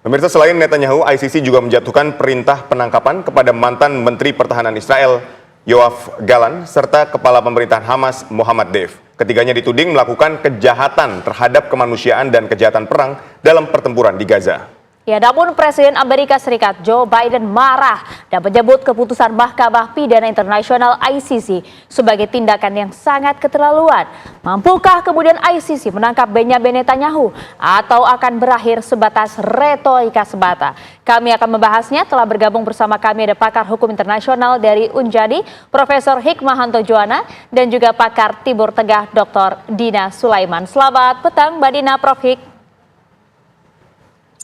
Pemirsa, selain Netanyahu, ICC juga menjatuhkan perintah penangkapan kepada mantan Menteri Pertahanan Israel, Yoav Gallant, serta Kepala Pemerintahan Hamas, Mohammad Deif. Ketiganya dituding melakukan kejahatan terhadap kemanusiaan dan kejahatan perang dalam pertempuran di Gaza. Ya, namun Presiden Amerika Serikat Joe Biden marah dan menyebut keputusan Mahkamah Pidana Internasional ICC sebagai tindakan yang sangat keterlaluan. Mampukah kemudian ICC menangkap Benyamin Netanyahu atau akan berakhir sebatas retorika semata? Kami akan membahasnya. Telah bergabung bersama kami ada pakar hukum internasional dari Unjadi, Profesor Hikmahanto Juwana, dan juga pakar Timur Tengah Dr. Dina Sulaiman. Selamat petang Mbak Dina, Prof. Hik.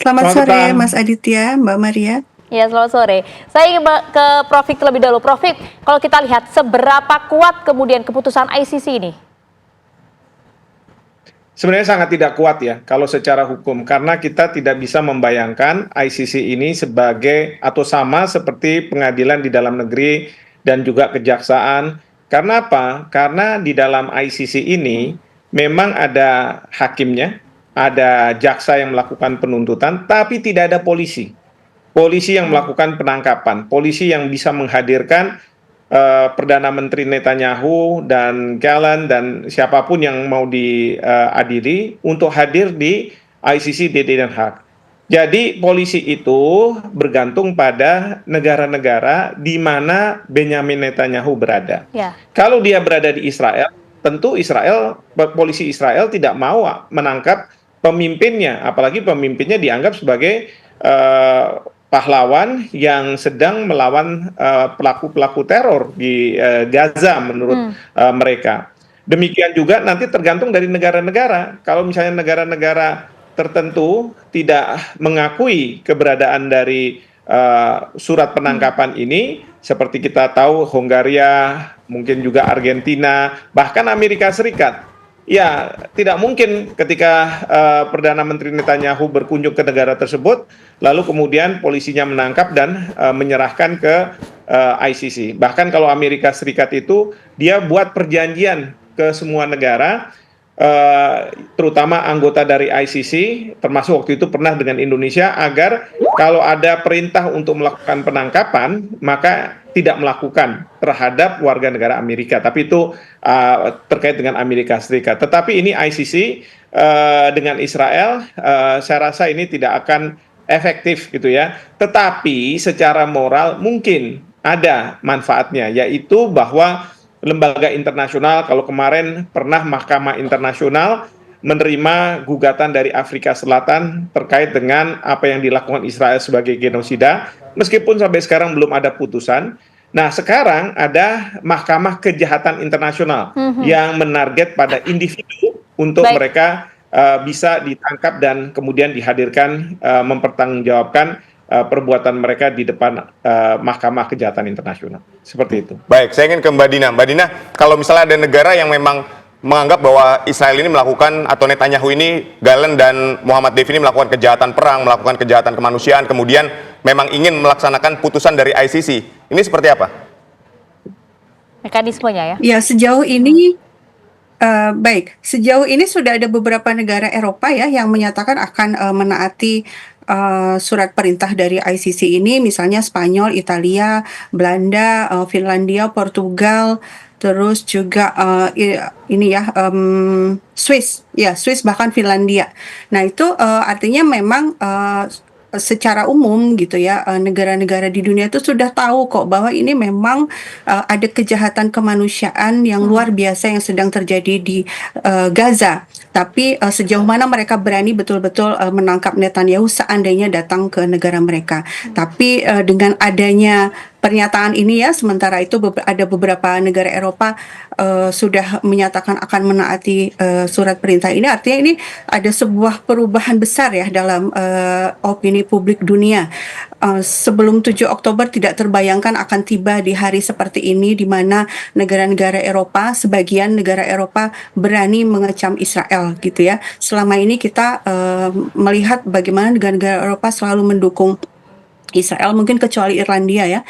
Selamat sore Mas Aditya, Mbak Maria. Ya, selamat sore. Saya ingin ke Prof. Hik terlebih dahulu. Prof. Hik, kalau kita lihat seberapa kuat kemudian keputusan ICC ini? Sebenarnya sangat tidak kuat ya kalau secara hukum, karena kita tidak bisa membayangkan ICC ini sebagai atau sama seperti pengadilan di dalam negeri dan juga kejaksaan. Karena apa? Karena di dalam ICC ini memang ada hakimnya, ada jaksa yang melakukan penuntutan, tapi tidak ada polisi. Polisi yang melakukan penangkapan, polisi yang bisa menghadirkan Perdana Menteri Netanyahu dan Gallant dan siapapun yang mau diadili untuk hadir di ICC di Den Haag. Jadi polisi itu bergantung pada negara-negara di mana Benyamin Netanyahu berada. Ya. Kalau dia berada di Israel, tentu polisi Israel tidak mau menangkap pemimpinnya, apalagi pemimpinnya dianggap sebagai pahlawan yang sedang melawan pelaku-pelaku teror di Gaza menurut mereka. Demikian juga nanti tergantung dari negara-negara. Kalau misalnya negara-negara tertentu tidak mengakui keberadaan dari surat penangkapan ini, seperti kita tahu Hongaria, mungkin juga Argentina, bahkan Amerika Serikat. Ya, tidak mungkin ketika Perdana Menteri Netanyahu berkunjung ke negara tersebut, lalu kemudian polisinya menangkap dan menyerahkan ke ICC. Bahkan kalau Amerika Serikat itu, dia buat perjanjian ke semua negara, terutama anggota dari ICC, termasuk waktu itu pernah dengan Indonesia, agar kalau ada perintah untuk melakukan penangkapan, maka tidak melakukan terhadap warga negara Amerika, tapi itu terkait dengan Amerika Serikat. Tetapi ini ICC dengan Israel, saya rasa ini tidak akan efektif gitu ya. Tetapi secara moral mungkin ada manfaatnya, yaitu bahwa lembaga internasional, kalau kemarin pernah Mahkamah Internasional menerima gugatan dari Afrika Selatan terkait dengan apa yang dilakukan Israel sebagai genosida, meskipun sampai sekarang belum ada putusan. Nah, sekarang ada Mahkamah Kejahatan Internasional yang menarget pada individu untuk mereka bisa ditangkap dan kemudian dihadirkan mempertanggungjawabkan perbuatan mereka di depan Mahkamah Kejahatan Internasional. Seperti itu. Baik, saya ingin ke Mbak Dina. Mbak Dina, kalau misalnya ada negara yang memang menganggap bahwa Israel ini melakukan, atau Netanyahu ini, Gallant dan Mohammad Deif ini melakukan kejahatan perang, melakukan kejahatan kemanusiaan, kemudian memang ingin melaksanakan putusan dari ICC, ini seperti apa mekanismenya ya? Ya, sejauh ini sejauh ini sudah ada beberapa negara Eropa ya yang menyatakan akan menaati surat perintah dari ICC ini, misalnya Spanyol, Italia, Belanda, Finlandia, Portugal, terus juga Swiss, bahkan Finlandia. Nah itu artinya memang secara umum gitu ya, negara-negara di dunia itu sudah tahu kok bahwa ini memang ada kejahatan kemanusiaan yang luar biasa yang sedang terjadi di Gaza. Tapi sejauh mana mereka berani betul-betul menangkap Netanyahu seandainya datang ke negara mereka. Tapi dengan adanya pernyataan ini ya, sementara itu ada beberapa negara Eropa sudah menyatakan akan menaati surat perintah ini. Artinya ini ada sebuah perubahan besar ya dalam opini publik dunia. Sebelum 7 Oktober tidak terbayangkan akan tiba di hari seperti ini, di mana negara-negara Eropa, sebagian negara Eropa berani mengecam Israel gitu ya. Selama ini kita melihat bagaimana negara-negara Eropa selalu mendukung Israel, mungkin kecuali Irlandia ya.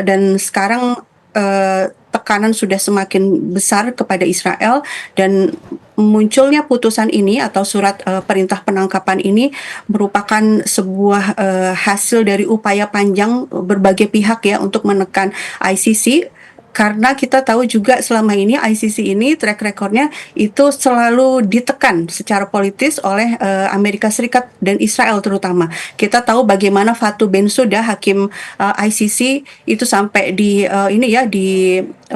Dan sekarang tekanan sudah semakin besar kepada Israel, dan munculnya putusan ini atau surat perintah penangkapan ini merupakan sebuah hasil dari upaya panjang berbagai pihak ya untuk menekan ICC. Karena kita tahu juga selama ini ICC ini track recordnya itu selalu ditekan secara politis oleh Amerika Serikat dan Israel terutama. Kita tahu bagaimana Fatou Bensouda, hakim ICC itu sampai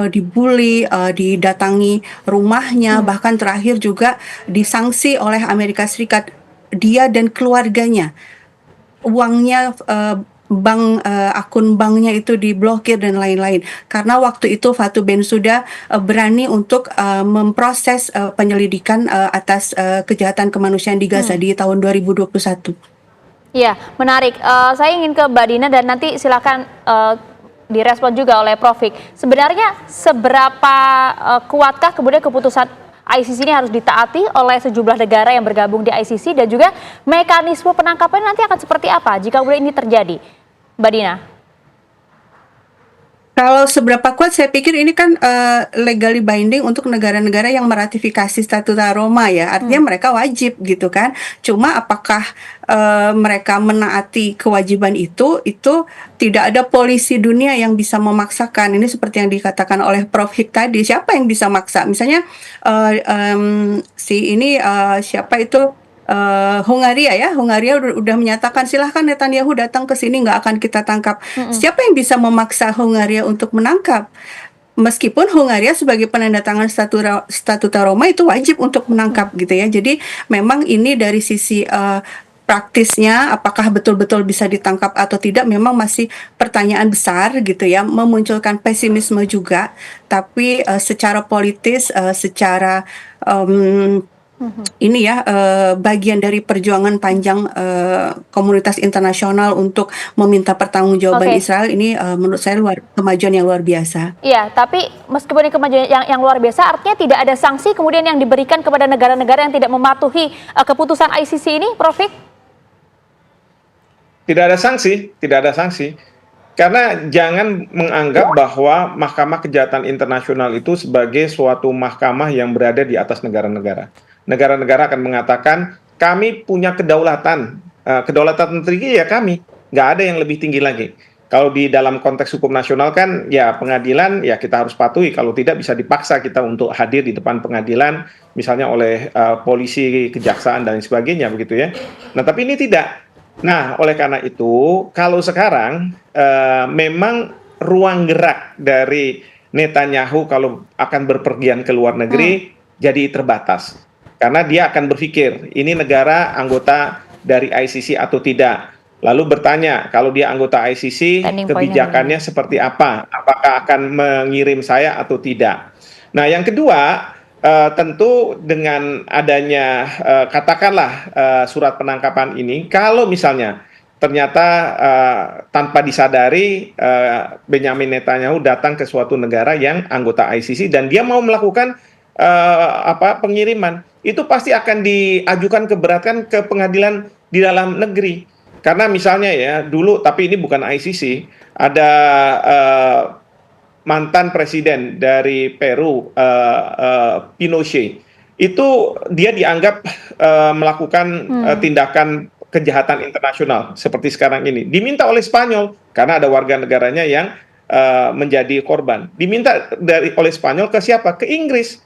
dibully, didatangi rumahnya, bahkan terakhir juga disanksi oleh Amerika Serikat, dia dan keluarganya. Uangnya, akun banknya itu diblokir dan lain-lain. Karena waktu itu Fatou Bensouda berani untuk memproses penyelidikan atas kejahatan kemanusiaan di Gaza di tahun 2021. Ya, menarik. Saya ingin ke Mbak Dina dan nanti silakan direspon juga oleh Prof. Hik. Sebenarnya seberapa kuatkah kemudian keputusan ICC ini harus ditaati oleh sejumlah negara yang bergabung di ICC, dan juga mekanisme penangkapan nanti akan seperti apa jika kemudian ini terjadi, Mbak Dina? Kalau seberapa kuat, saya pikir ini kan legally binding untuk negara-negara yang meratifikasi Statuta Roma ya, artinya mereka wajib gitu kan. Cuma apakah mereka menaati kewajiban itu tidak ada polisi dunia yang bisa memaksakan. Ini seperti yang dikatakan oleh Prof. Hik tadi, siapa yang bisa maksa? Misalnya siapa itu? Hungaria udah menyatakan silahkan Netanyahu datang ke sini, nggak akan kita tangkap. Siapa yang bisa memaksa Hungaria untuk menangkap? Meskipun Hungaria sebagai penandatangan Statuta Roma itu wajib untuk menangkap gitu ya. Jadi memang ini dari sisi praktisnya apakah betul-betul bisa ditangkap atau tidak memang masih pertanyaan besar gitu ya, memunculkan pesimisme juga. Tapi secara politis, secara bagian dari perjuangan panjang komunitas internasional untuk meminta pertanggungjawaban Israel ini menurut saya kemajuan yang luar biasa. Iya, tapi meskipun ini kemajuan yang luar biasa, artinya tidak ada sanksi kemudian yang diberikan kepada negara-negara yang tidak mematuhi keputusan ICC ini, Prof. Hik? Tidak ada sanksi. Karena jangan menganggap bahwa Mahkamah Kejahatan Internasional itu sebagai suatu mahkamah yang berada di atas negara-negara. Negara-negara akan mengatakan, kami punya kedaulatan tinggi ya kami, nggak ada yang lebih tinggi lagi. Kalau di dalam konteks hukum nasional kan, ya pengadilan ya kita harus patuhi, kalau tidak bisa dipaksa kita untuk hadir di depan pengadilan, misalnya oleh polisi, kejaksaan, dan sebagainya begitu ya. Nah tapi ini tidak. Nah oleh karena itu, kalau sekarang memang ruang gerak dari Netanyahu kalau akan berpergian ke luar negeri jadi terbatas. Karena dia akan berpikir, ini negara anggota dari ICC atau tidak. Lalu bertanya, kalau dia anggota ICC, kebijakannya seperti apa? Apakah akan mengirim saya atau tidak? Nah, yang kedua, tentu dengan adanya, katakanlah surat penangkapan ini, kalau misalnya ternyata tanpa disadari Benyamin Netanyahu datang ke suatu negara yang anggota ICC dan dia mau melakukan pengiriman, itu pasti akan diajukan keberatan ke pengadilan di dalam negeri. Karena misalnya ya dulu, tapi ini bukan ICC, ada mantan presiden dari Peru, Pinochet, itu dia dianggap melakukan tindakan kejahatan internasional seperti sekarang ini. Diminta oleh Spanyol karena ada warga negaranya yang menjadi korban. Diminta oleh Spanyol ke siapa? Ke Inggris.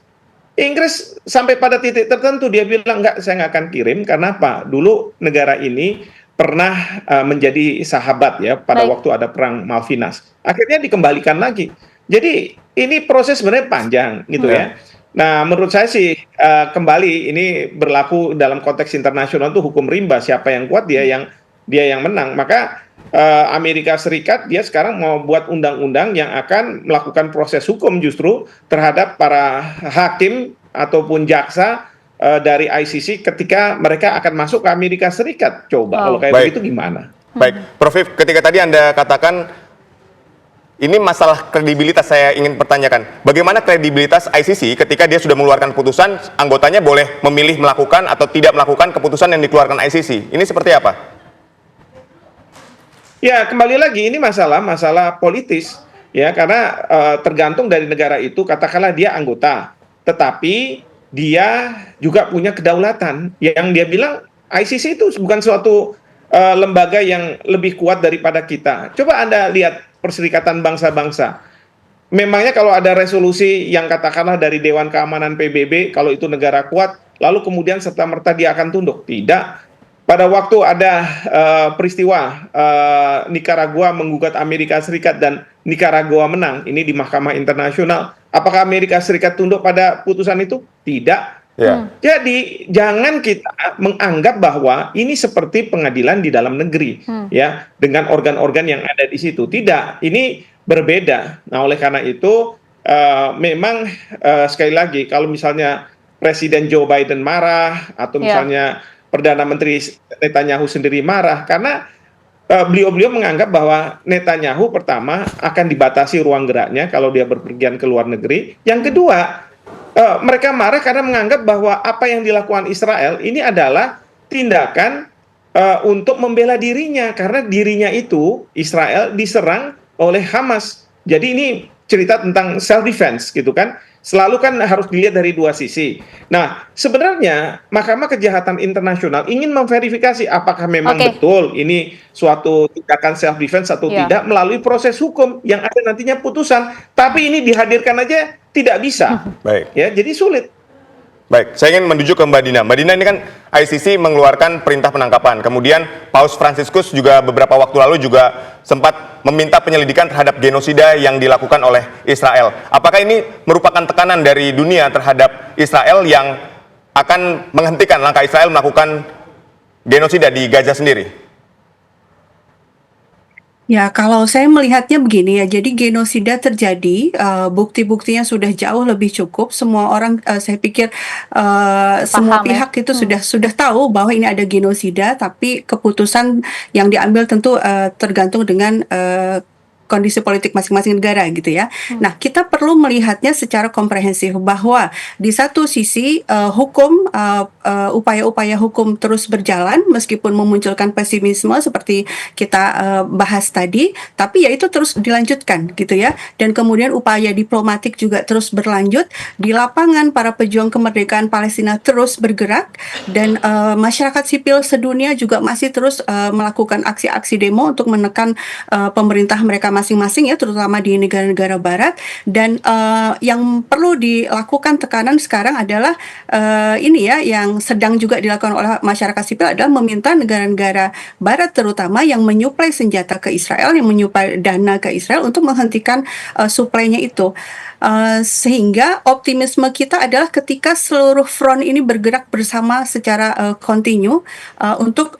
Inggris sampai pada titik tertentu dia bilang enggak, saya nggak akan kirim. Karena apa? Dulu negara ini pernah menjadi sahabat ya pada waktu ada perang Malvinas. Akhirnya dikembalikan lagi. Jadi ini proses sebenarnya panjang gitu ya. Nah menurut saya sih kembali ini berlaku dalam konteks internasional tuh hukum rimba, siapa yang kuat dia yang menang. Maka Amerika Serikat dia sekarang mau buat undang-undang yang akan melakukan proses hukum justru terhadap para hakim ataupun jaksa dari ICC ketika mereka akan masuk ke Amerika Serikat. Coba kalau kayak begitu gimana? Baik, Prof. Hik, ketika tadi Anda katakan ini masalah kredibilitas, saya ingin pertanyakan, bagaimana kredibilitas ICC ketika dia sudah mengeluarkan putusan, anggotanya boleh memilih melakukan atau tidak melakukan keputusan yang dikeluarkan ICC? Ini seperti apa? Ya, kembali lagi ini masalah politis. ya karena tergantung dari negara itu, katakanlah dia anggota, tetapi dia juga punya kedaulatan yang dia bilang ICC itu bukan suatu lembaga yang lebih kuat daripada kita. Coba Anda lihat Perserikatan Bangsa-Bangsa. Memangnya kalau ada resolusi yang katakanlah dari Dewan Keamanan PBB, kalau itu negara kuat, lalu kemudian serta-merta dia akan tunduk? Tidak. Pada waktu ada peristiwa Nicaragua menggugat Amerika Serikat dan Nicaragua menang, ini di Mahkamah Internasional, apakah Amerika Serikat tunduk pada putusan itu? Tidak. Jadi jangan kita menganggap bahwa ini seperti pengadilan di dalam negeri, ya, dengan organ-organ yang ada di situ. Tidak, ini berbeda. Nah, oleh karena itu memang sekali lagi kalau misalnya Presiden Joe Biden marah atau misalnya Perdana Menteri Netanyahu sendiri marah karena beliau-beliau menganggap bahwa Netanyahu pertama akan dibatasi ruang geraknya kalau dia berpergian ke luar negeri. Yang kedua, mereka marah karena menganggap bahwa apa yang dilakukan Israel ini adalah tindakan untuk membela dirinya karena dirinya itu Israel diserang oleh Hamas. Jadi ini cerita tentang self defense gitu kan. Selalu kan harus dilihat dari dua sisi. Nah, sebenarnya Mahkamah Kejahatan Internasional ingin memverifikasi apakah memang betul ini suatu tindakan self defense atau tidak melalui proses hukum yang ada nantinya putusan. Tapi ini dihadirkan aja tidak bisa. Baik. Ya, jadi sulit. Baik, saya ingin menuju ke Mbak Dina. Mbak Dina, ini kan ICC mengeluarkan perintah penangkapan. Kemudian Paus Fransiskus juga beberapa waktu lalu juga sempat meminta penyelidikan terhadap genosida yang dilakukan oleh Israel. Apakah ini merupakan tekanan dari dunia terhadap Israel yang akan menghentikan langkah Israel melakukan genosida di Gaza sendiri? Ya, kalau saya melihatnya begini ya, jadi genosida terjadi, bukti-buktinya sudah jauh lebih cukup. Semua orang, saya pikir semua pihak itu sudah tahu bahwa ini ada genosida, tapi keputusan yang diambil tentu tergantung dengan kondisi politik masing-masing negara gitu ya. Nah, kita perlu melihatnya secara komprehensif bahwa di satu sisi hukum, upaya-upaya hukum terus berjalan meskipun memunculkan pesimisme seperti kita bahas tadi, tapi ya itu terus dilanjutkan gitu ya. Dan kemudian upaya diplomatik juga terus berlanjut. Di lapangan para pejuang kemerdekaan Palestina terus bergerak dan masyarakat sipil sedunia juga masih terus melakukan aksi-aksi demo untuk menekan pemerintah mereka masing-masing ya, terutama di negara-negara barat. Dan yang perlu dilakukan tekanan sekarang adalah ini ya, yang sedang juga dilakukan oleh masyarakat sipil adalah meminta negara-negara barat terutama yang menyuplai senjata ke Israel, yang menyuplai dana ke Israel untuk menghentikan suplainya itu. Sehingga optimisme kita adalah ketika seluruh front ini bergerak bersama secara kontinu untuk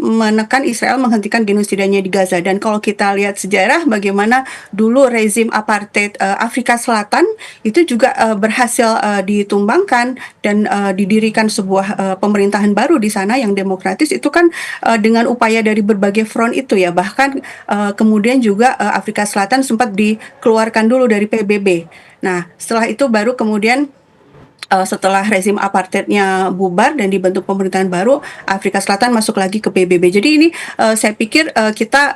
menekan Israel menghentikan genosidanya di Gaza. Dan kalau kita lihat sejarah bagaimana dulu rezim apartheid Afrika Selatan itu juga berhasil ditumbangkan dan didirikan sebuah pemerintahan baru di sana yang demokratis, itu kan dengan upaya dari berbagai front itu ya. Bahkan kemudian juga Afrika Selatan sempat dikeluarkan dulu dari PBB. Nah, setelah itu baru kemudian setelah rezim apartheidnya bubar dan dibentuk pemerintahan baru, Afrika Selatan masuk lagi ke PBB. Jadi ini saya pikir kita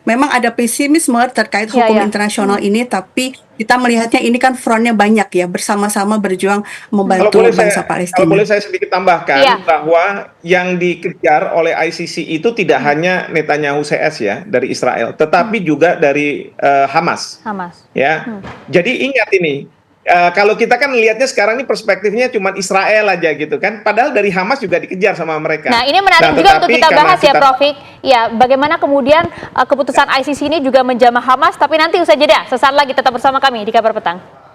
memang ada pesimisme terkait hukum internasional ini, tapi kita melihatnya ini kan frontnya banyak ya, bersama-sama berjuang membantu bangsa Palestina. Kalau boleh saya sedikit tambahkan bahwa yang dikejar oleh ICC itu tidak hanya Netanyahu CS ya dari Israel, tetapi juga dari Hamas. Ya, jadi ingat ini. Kalau kita kan lihatnya sekarang ini perspektifnya cuma Israel aja gitu kan, padahal dari Hamas juga dikejar sama mereka. Nah, ini menarik juga untuk kita bahas ya, Prof. Ya, bagaimana kemudian keputusan ICC ini juga menjamah Hamas, tapi nanti usai jeda. Sesaat lagi tetap bersama kami di Kabar Petang.